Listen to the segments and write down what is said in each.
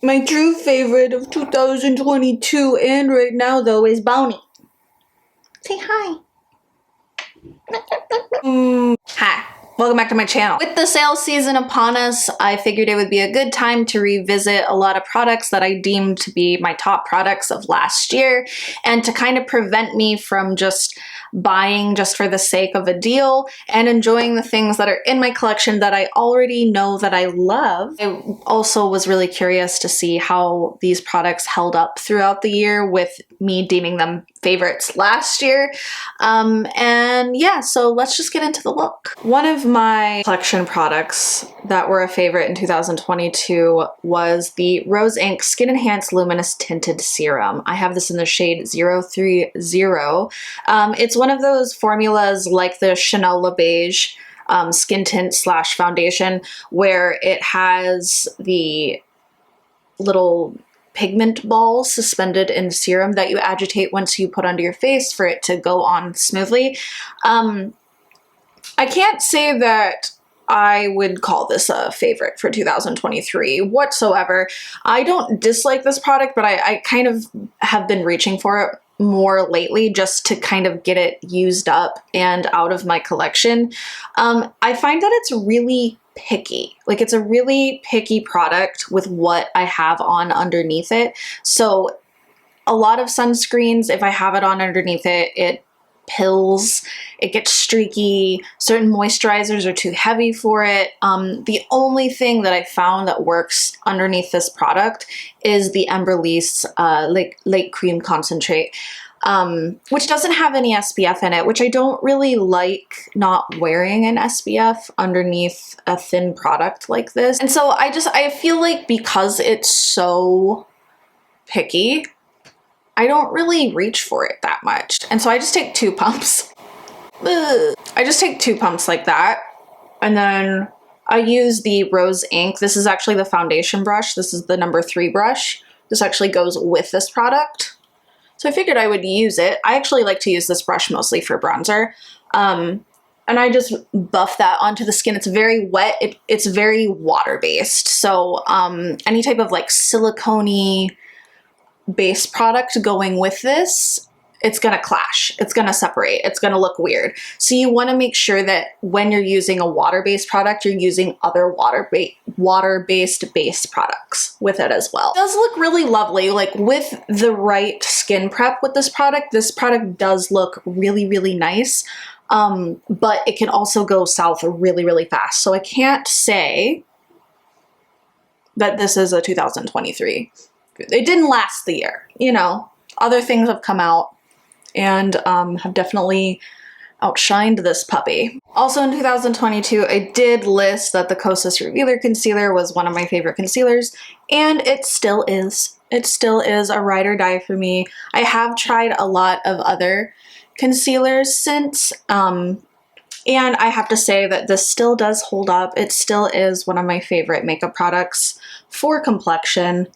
My true favorite of 2022 and right now though is Bounty. Say hi. Hi. Welcome back to my channel. With the sales season upon us, I figured it would be a good time to revisit a lot of products that I deemed to be my top products of last year, and to kind of prevent me from just buying just for the sake of a deal and enjoying the things that are in my collection that I already know that I love. I also was really curious to see how these products held up throughout the year, with me deeming them favorites last year. And yeah, so let's just get into the look. One of my collection products that were a favorite in 2022 was the Rose Inc Skin Enhanced Luminous Tinted Serum. I have this in the shade 030. It's one of those formulas like the Chanel Le Beige skin tint slash foundation, where it has the little pigment balls suspended in serum that you agitate once you put under your face for it to go on smoothly. I can't say that I would call this a favorite for 2023 whatsoever. I don't dislike this product, but I kind of have been reaching for it more lately just to kind of get it used up and out of my collection. I find that it's really picky. Like, it's a really picky product with what I have on underneath it. So a lot of sunscreens, if I have it on underneath it, it pills, it gets streaky, certain moisturizers are too heavy for it. The only thing that I found that works underneath this product is the Embryolisse Lake Cream Concentrate, which doesn't have any SPF in it, which I don't really like not wearing an SPF underneath a thin product like this. And so I feel like because it's so picky, I don't really reach for it that much. And so I just take 2 pumps. I just take 2 pumps like that. And then I use the Rose Inc. This is actually the foundation brush. This is the number 3 brush. This actually goes with this product. So I figured I would use it. I actually like to use this brush mostly for bronzer. And I just buff that onto the skin. It's very wet. It's very water-based. So any type of like silicone-y base product going with this, it's gonna clash, it's gonna separate, it's gonna look weird. So you want to make sure that when you're using a water-based product, you're using other water-based base products with it as well. It does look really lovely. Like, with the right skin prep with this product does look really, really nice. But it can also go south really, really fast. So I can't say that this is a 2023. It didn't last the year, you know. Other things have come out and have definitely outshined this puppy. Also in 2022, I did list that the Kosas Revealer Concealer was one of my favorite concealers, and it still is. It still is a ride or die for me. I have tried a lot of other concealers since, and I have to say that this still does hold up. It still is one of my favorite makeup products for complexion.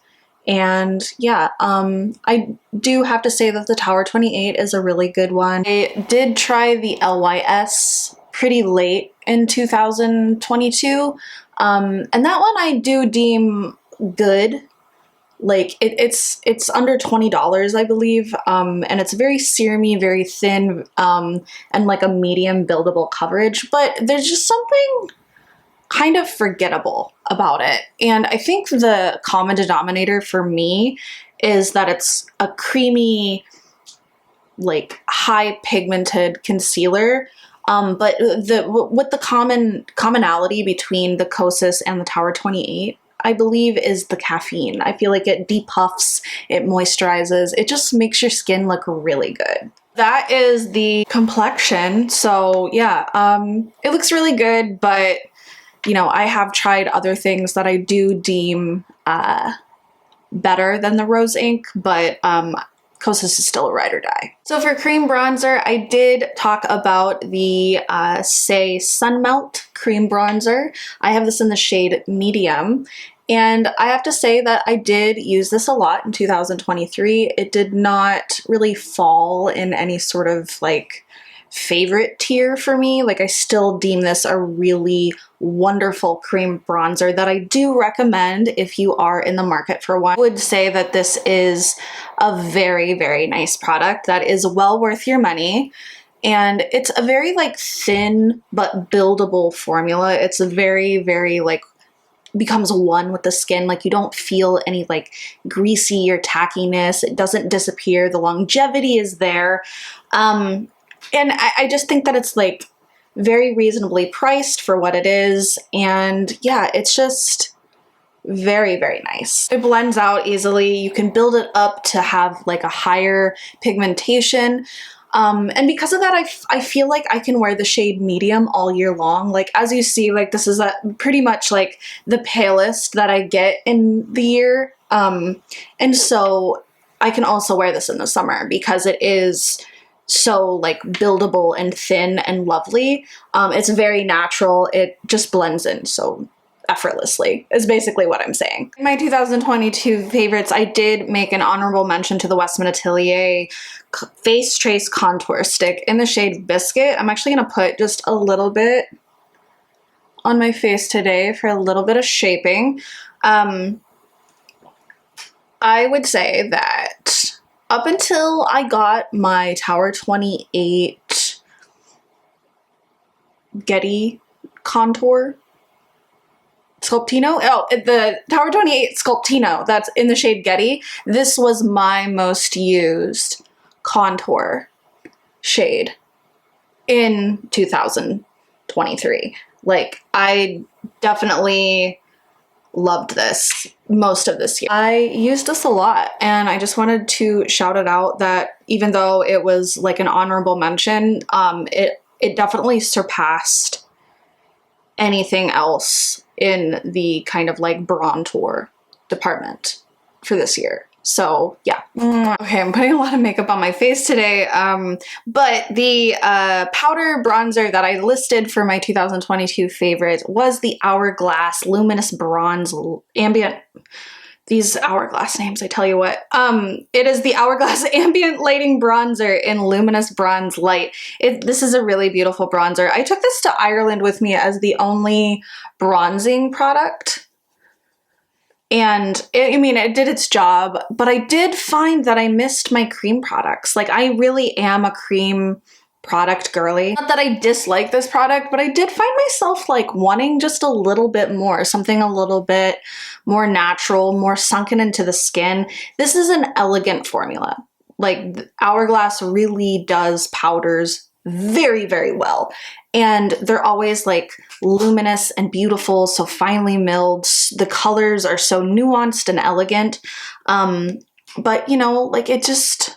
And yeah, I do have to say that the Tower 28 is a really good one. I did try the LYS pretty late in 2022, and that one I do deem good. Like, it's under $20, I believe, and it's very serumy, very thin, and like a medium buildable coverage, but there's just something kind of forgettable about it. And I think the common denominator for me is that it's a creamy, like high pigmented concealer. But with the commonality between the Kosas and the Tower 28, I believe, is the caffeine. I feel like it depuffs, it moisturizes, it just makes your skin look really good. That is the complexion. So yeah, it looks really good, but you know, I have tried other things that I do deem better than the Rose Inc, but Kosas is still a ride or die. So for cream bronzer, I did talk about the Saie Sun Melt cream bronzer. I have this in the shade medium, and I have to say that I did use this a lot in 2023. It did not really fall in any sort of like favorite tier for me. Like, I still deem this a really wonderful cream bronzer that I do recommend if you are in the market for one. I would say that this is a very, very nice product that is well worth your money. And it's a very like thin but buildable formula. It's a very, very like becomes one with the skin. Like, you don't feel any like greasy or tackiness. It doesn't disappear. The longevity is there. And I just think that it's like very reasonably priced for what it is. And yeah, it's just very, very nice. It blends out easily. You can build it up to have like a higher pigmentation. And because of that, I feel like I can wear the shade medium all year long. Like, as you see, like this is pretty much like the palest that I get in the year. And so I can also wear this in the summer because it is so like buildable and thin and lovely. It's very natural. It just blends in so effortlessly is basically what I'm saying. In my 2022 favorites, I did make an honorable mention to the Westman Atelier Face Trace Contour Stick in the shade Biscuit. I'm actually going to put just a little bit on my face today for a little bit of shaping. I would say that up until I got my Tower 28 Getty contour Sculptino. Oh, the Tower 28 Sculptino that's in the shade Getty. This was my most used contour shade in 2023. Like, I definitely loved this most of this year. I used this a lot, and I just wanted to shout it out that even though it was like an honorable mention, it definitely surpassed anything else in the kind of like bronzer department for this year. So yeah. Okay, I'm putting a lot of makeup on my face today, but the powder bronzer that I listed for my 2022 favorite was the Hourglass Luminous Bronze Ambient. These Hourglass names, I tell you what. It is the Hourglass Ambient Lighting Bronzer in Luminous Bronze Light. This is a really beautiful bronzer. I took this to Ireland with me as the only bronzing product. And it did its job, but I did find that I missed my cream products. Like, I really am a cream product girly. Not that I dislike this product, but I did find myself like wanting just a little bit more, something a little bit more natural, more sunken into the skin. This is an elegant formula. Like, Hourglass really does powders very, very well. And they're always like luminous and beautiful, so finely milled. The colors are so nuanced and elegant. But you know, like, it just,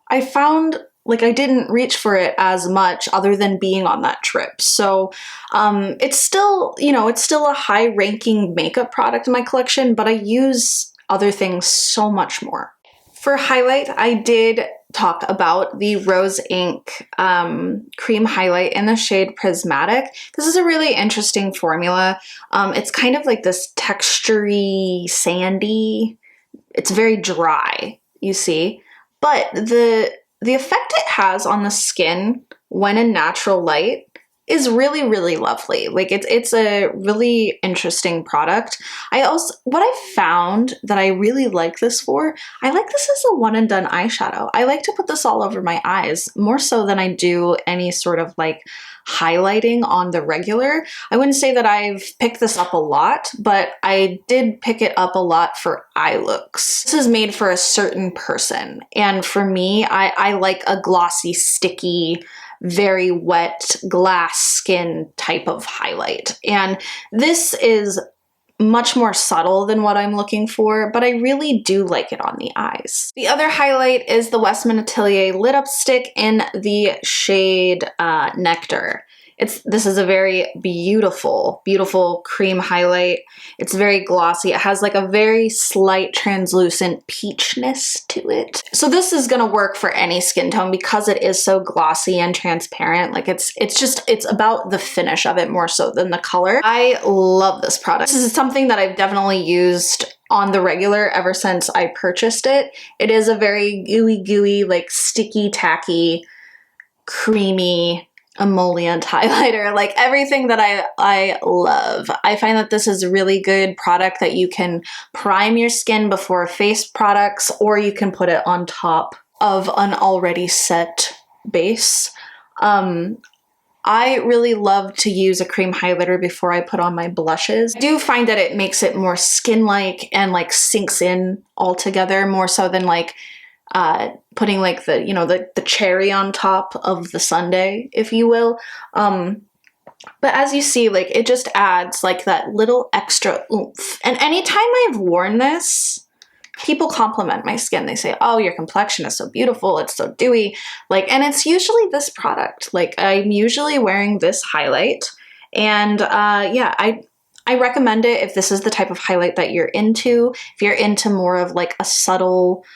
I found like I didn't reach for it as much other than being on that trip. So it's still, it's still a high ranking makeup product in my collection, but I use other things so much more. For highlight, I did talk about the Rose Ink cream highlight in the shade Prismatic. This is a really interesting formula. It's kind of like this textury, sandy. It's very dry, you see. But the effect it has on the skin when in natural light is really, really lovely. Like, it's a really interesting product. What I found that I really like this for, I like this as a one and done eyeshadow. I like to put this all over my eyes more so than I do any sort of like highlighting on the regular. I wouldn't say that I've picked this up a lot, but I did pick it up a lot for eye looks. This is made for a certain person. And for me, I like a glossy, sticky, very wet glass skin type of highlight. And this is much more subtle than what I'm looking for, but I really do like it on the eyes. The other highlight is the Westman Atelier Lit Up Stick in the shade Nectar. This is a very beautiful, beautiful cream highlight. It's very glossy. It has like a very slight translucent peachness to it. So this is gonna work for any skin tone because it is so glossy and transparent. Like, it's about the finish of it more so than the color. I love this product. This is something that I've definitely used on the regular ever since I purchased it. It is a very gooey, like sticky, tacky creamy emollient highlighter, like everything that I love. I find that this is a really good product that you can prime your skin before face products, or you can put it on top of an already set base. I really love to use a cream highlighter before I put on my blushes. I do find that it makes it more skin-like and like sinks in all together more so than like putting like the, you know, the cherry on top of the sundae, if you will. But as you see, like it just adds like that little extra oomph. And anytime I've worn this, people compliment my skin. They say, oh, your complexion is so beautiful. It's so dewy. Like, and it's usually this product. Like I'm usually wearing this highlight. And yeah, I recommend it if this is the type of highlight that you're into. If you're into more of like a subtle,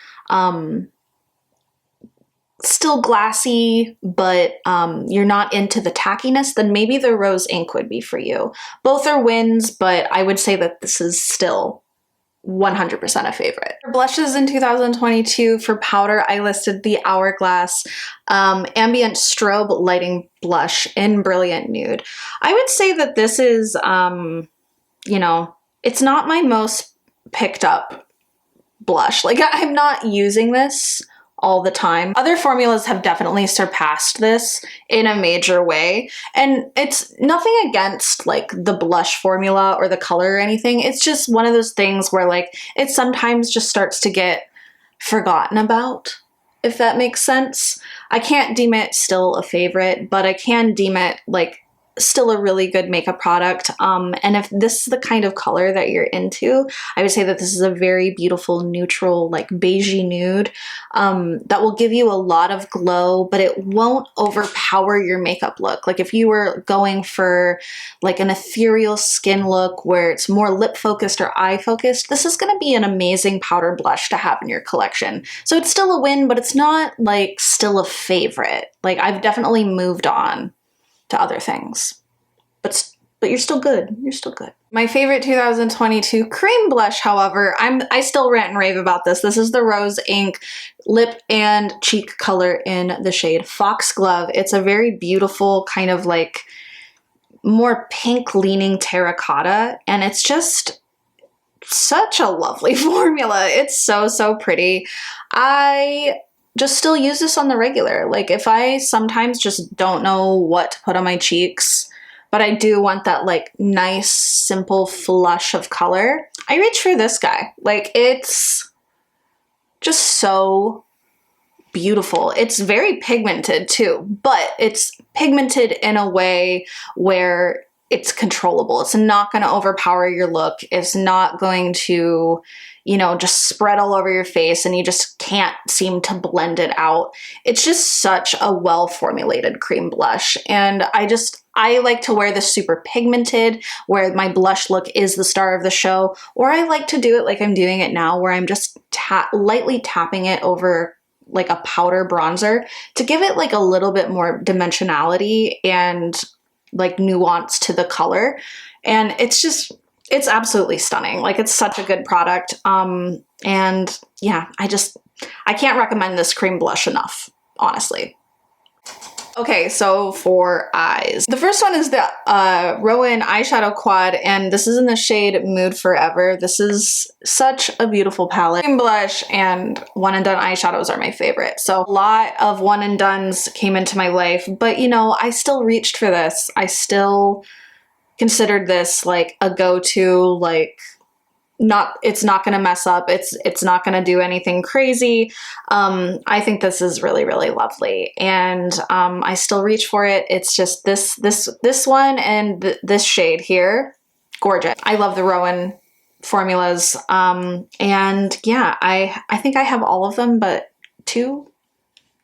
still glassy, but you're not into the tackiness, then maybe the Rose Ink would be for you. Both are wins, but I would say that this is still 100% a favorite. For blushes in 2022, for powder, I listed the Hourglass Ambient Strobe Lighting Blush in Brilliant Nude. I would say that this is, you know, it's not my most picked up blush. Like I'm not using this all the time. Other formulas have definitely surpassed this in a major way. And it's nothing against like the blush formula or the color or anything. It's just one of those things where like it sometimes just starts to get forgotten about, if that makes sense. I can't deem it still a favorite, but I can deem it like still a really good makeup product. And if this is the kind of color that you're into, I would say that this is a very beautiful neutral, like beigey nude that will give you a lot of glow, but it won't overpower your makeup look. Like if you were going for like an ethereal skin look where it's more lip focused or eye focused, this is going to be an amazing powder blush to have in your collection. So it's still a win, but it's not like still a favorite. Like I've definitely moved on to other things, but you're still good. You're still good. My favorite 2022 cream blush, however, I still rant and rave about this. This is the Rose Ink lip and cheek color in the shade Foxglove. It's a very beautiful kind of like more pink leaning terracotta, and it's just such a lovely formula. It's so, so pretty. I just still use this on the regular. Like if I sometimes just don't know what to put on my cheeks, but I do want that like nice, simple flush of color, I reach for this guy. Like it's just so beautiful. It's very pigmented too, but it's pigmented in a way where it's controllable. It's not going to overpower your look. It's not going to, you know, just spread all over your face and you just can't seem to blend it out. It's just such a well-formulated cream blush. And I like to wear this super pigmented where my blush look is the star of the show, or I like to do it like I'm doing it now where I'm just lightly tapping it over like a powder bronzer to give it like a little bit more dimensionality and like nuance to the color. And it's absolutely stunning. Like it's such a good product. And yeah, I can't recommend this cream blush enough, honestly. Okay, so for eyes. The first one is the Roen eyeshadow quad, and this is in the shade Mood Forever. This is such a beautiful palette. Cream blush and one and done eyeshadows are my favorite. So a lot of one and dones came into my life, but you know, I still reached for this. I still considered this like a go-to, like it's not going to mess up. It's not going to do anything crazy. I think this is really, really lovely. And I still reach for it. It's just this one and this shade here. Gorgeous. I love the Roen formulas. And yeah, I think I have all of them, but two,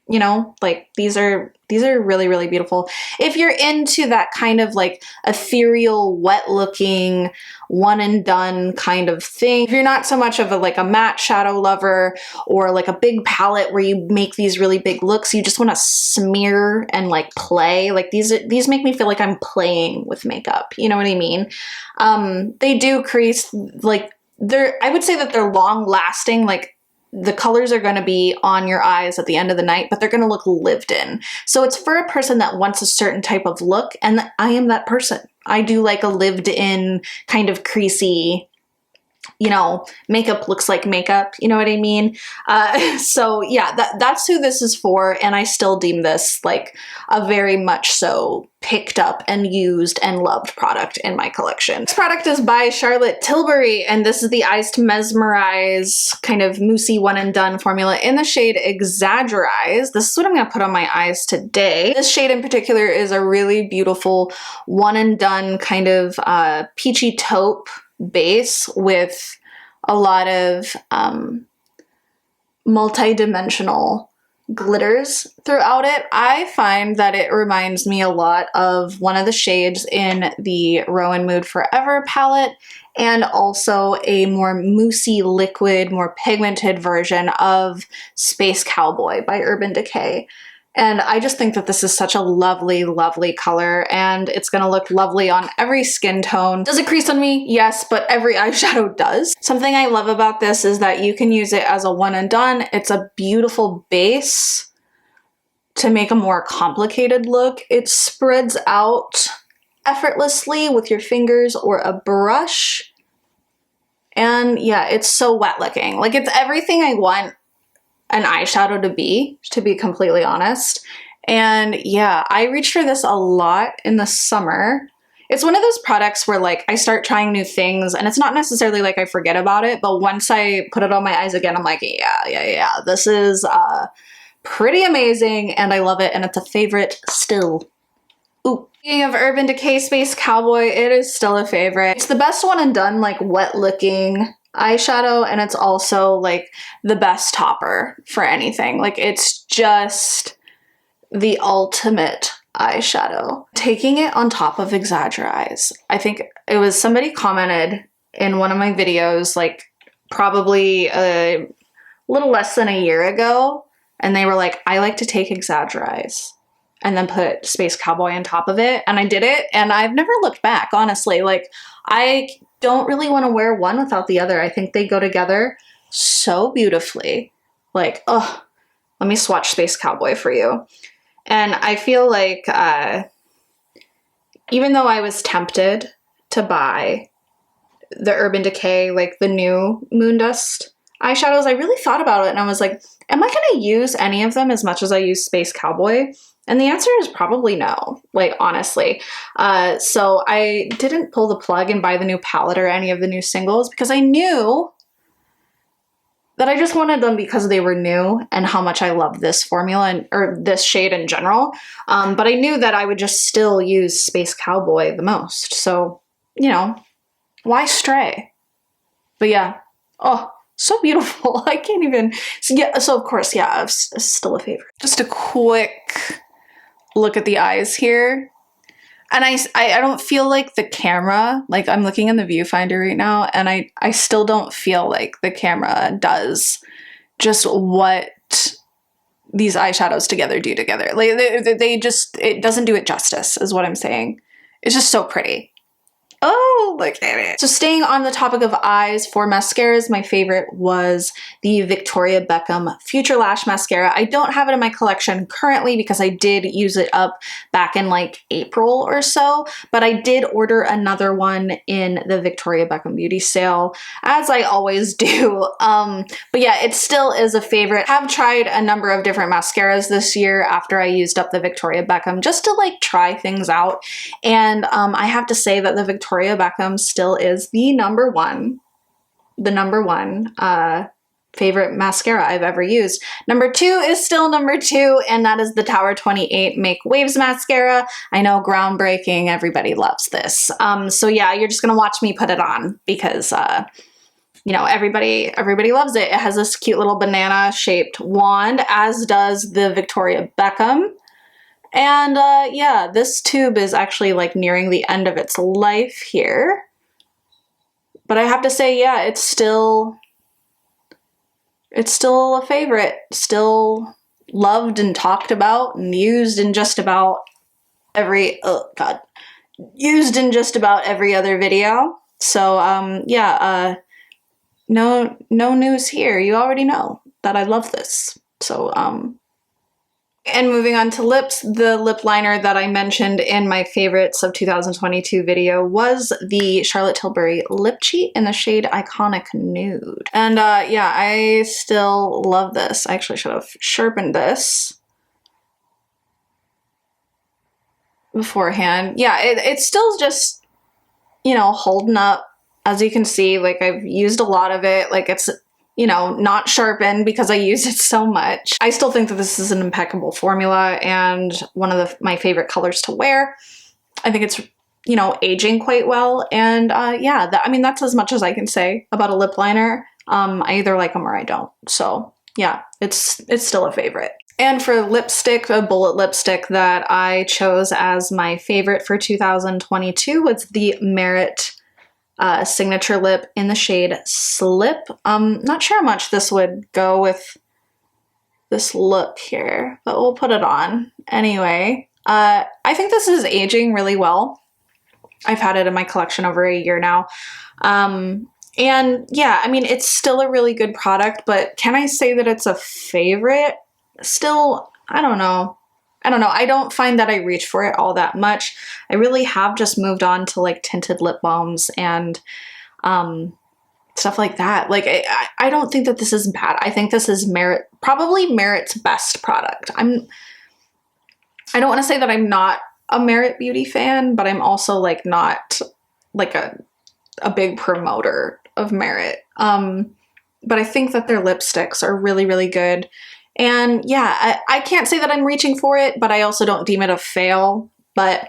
you know, like these are really, really beautiful. If you're into that kind of like ethereal, wet looking, one and done kind of thing, if you're not so much of a matte shadow lover or like a big palette where you make these really big looks, you just want to smear and like play, like these make me feel like I'm playing with makeup. You know what I mean? They do crease, like I would say that they're long lasting. Like the colors are going to be on your eyes at the end of the night, but they're going to look lived in. So it's for a person that wants a certain type of look, and I am that person. I do like a lived in kind of creasy, you know, makeup looks like makeup, you know what I mean? So yeah, that's who this is for, and I still deem this like a very much so picked up and used and loved product in my collection. This product is by Charlotte Tilbury, and this is the Eyes to Mesmerize kind of moussey one and done formula in the shade Exagger-Eyes. This is what I'm gonna put on my eyes today. This shade in particular is a really beautiful one and done kind of peachy taupe base with a lot of multi-dimensional glitters throughout it. I find that it reminds me a lot of one of the shades in the Roen Mood Forever palette, and also a more moussey liquid, more pigmented version of Space Cowboy by Urban Decay. And I just think that this is such a lovely, lovely color, and it's gonna look lovely on every skin tone. Does it crease on me? Yes, but every eyeshadow does. Something I love about this is that you can use it as a one and done. It's a beautiful base to make a more complicated look. It spreads out effortlessly with your fingers or a brush. And yeah, it's so wet looking. Like, it's everything I want an eyeshadow to be completely honest. And yeah, I reach for this a lot in the summer. It's one of those products where like I start trying new things, and it's not necessarily like I forget about it, but once I put it on my eyes again, I'm like, yeah, this is pretty amazing, and I love it, and it's a favorite still. Ooh. Speaking of Urban Decay Space Cowboy, it is still a favorite. It's the best one and done, like, wet looking eyeshadow, and it's also like the best topper for anything. Like, it's just the ultimate eyeshadow. Taking it on top of Exagger-Eyes. I think it was somebody commented in one of my videos, like probably a little less than a year ago, and they were like, I like to take Exagger-Eyes and then put Space Cowboy on top of it. And I did it, and I've never looked back, honestly. Like, I don't really want to wear one without the other. I think they go together so beautifully. Like, oh, let me swatch Space Cowboy for you. And I feel like even though I was tempted to buy the Urban Decay, like the new Moondust eyeshadows, I really thought about it, and I was like, am I going to use any of them as much as I use Space Cowboy? And the answer is probably no, like, honestly. So I didn't pull the plug and buy the new palette or any of the new singles, because I knew that I just wanted them because they were new and how much I love this formula or this shade in general. But I knew that I would just still use Space Cowboy the most. So, you know, why stray? But yeah, oh, so beautiful. I can't even, so of course, yeah, it's still a favorite. Just a quick look at the eyes here. And I don't feel like the camera, like I'm looking in the viewfinder right now, and I still don't feel like the camera does just what these eyeshadows together do together. Like they just, it doesn't do it justice, is what I'm saying. It's just so pretty. Oh, look at it. So staying on the topic of eyes for mascaras, my favorite was the Victoria Beckham Future Lash Mascara. I don't have it in my collection currently because I did use it up back in like April or so, but I did order another one in the Victoria Beckham Beauty sale, as I always do. But yeah, it still is a favorite. I have tried a number of different mascaras this year after I used up the Victoria Beckham just to like try things out. And I have to say that the Victoria Beckham still is the number one favorite mascara I've ever used. Number two is still number two, and that is the Tower 28 Make Waves mascara. I know, groundbreaking, everybody loves this. So yeah, you're just gonna watch me put it on because you know, everybody loves it. It has this cute little banana shaped wand, as does the Victoria Beckham. And yeah, this tube is actually like nearing the end of its life here. But I have to say, yeah, it's still a favorite. Still loved and talked about and used in just about every, oh God, used in just about every other video. So yeah, no news here. You already know. I love this. So, and moving on to lips, the lip liner that I mentioned in my favorites of 2022 video was the Charlotte Tilbury Lip Cheat in the shade Iconic Nude. And yeah, I still love this. I actually should have sharpened this beforehand. Yeah, it's still just, you know, holding up. As you can see, like I've used a lot of it. Like it's, you know, not sharpened because I use it so much. I still think that this is an impeccable formula and one of my favorite colors to wear. I think it's, you know, aging quite well. And yeah, I mean, that's as much as I can say about a lip liner. I either like them or I don't. So yeah, it's still a favorite. And for lipstick, a bullet lipstick that I chose as my favorite for 2022 was the Merit signature lip in the shade Slip. Not sure how much this would go with this look here, but we'll put it on anyway. I think this is aging really well. I've had it in my collection over a year now. And yeah, I mean, it's still a really good product, but can I say that it's a favorite? Still, I don't know. I don't find that I reach for it all that much. I really have just moved on to like tinted lip balms and stuff like that. Like, I don't think that this is bad. I think this is probably Merit's best product. I don't want to say that I'm not a Merit beauty fan, but I'm also like not like a big promoter of Merit. But I think that their lipsticks are really, really good. And yeah, I can't say that I'm reaching for it, but I also don't deem it a fail. But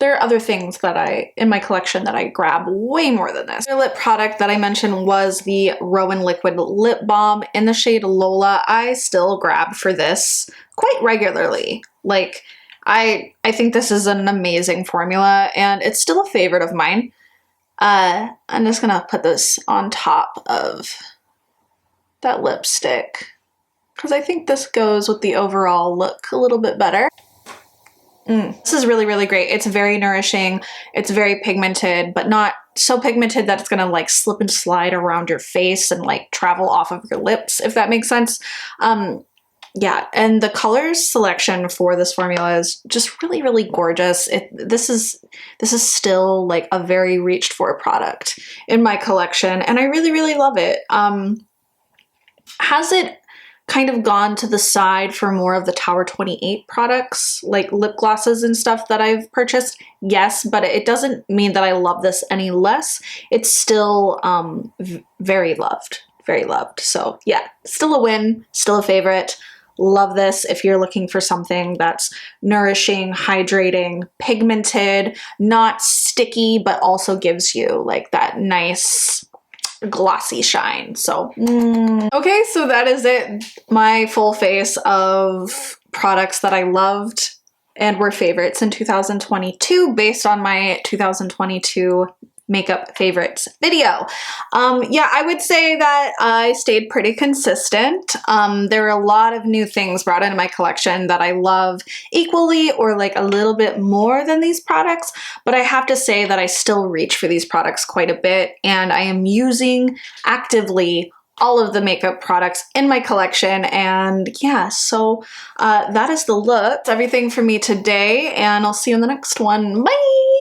there are other things that in my collection that I grab way more than this. The lip product that I mentioned was the Roen Liquid Lip Balm in the shade Lola. I still grab for this quite regularly. Like, I think this is an amazing formula and it's still a favorite of mine. I'm just gonna put this on top of that lipstick, because I think this goes with the overall look a little bit better. This is really, really great. It's very nourishing. It's very pigmented, but not so pigmented that it's gonna like slip and slide around your face and like travel off of your lips, if that makes sense. Yeah, and the colors selection for this formula is just really, really gorgeous. This is still like a very reached for product in my collection, and I really, really love it. Has it kind of gone to the side for more of the Tower 28 products, like lip glosses and stuff that I've purchased? Yes, but it doesn't mean that I love this any less. It's still very loved, very loved. So yeah, still a win, still a favorite. Love this if you're looking for something that's nourishing, hydrating, pigmented, not sticky, but also gives you like that nice glossy shine. So okay, so that is it. My full face of products that I loved and were favorites in 2022 based on my 2022 makeup favorites video. Yeah, I would say that I stayed pretty consistent. There were a lot of new things brought into my collection that I love equally or like a little bit more than these products, but I have to say that I still reach for these products quite a bit, and I am using actively all of the makeup products in my collection. And yeah, so that is the look. That's everything for me today, and I'll see you in the next one. Bye!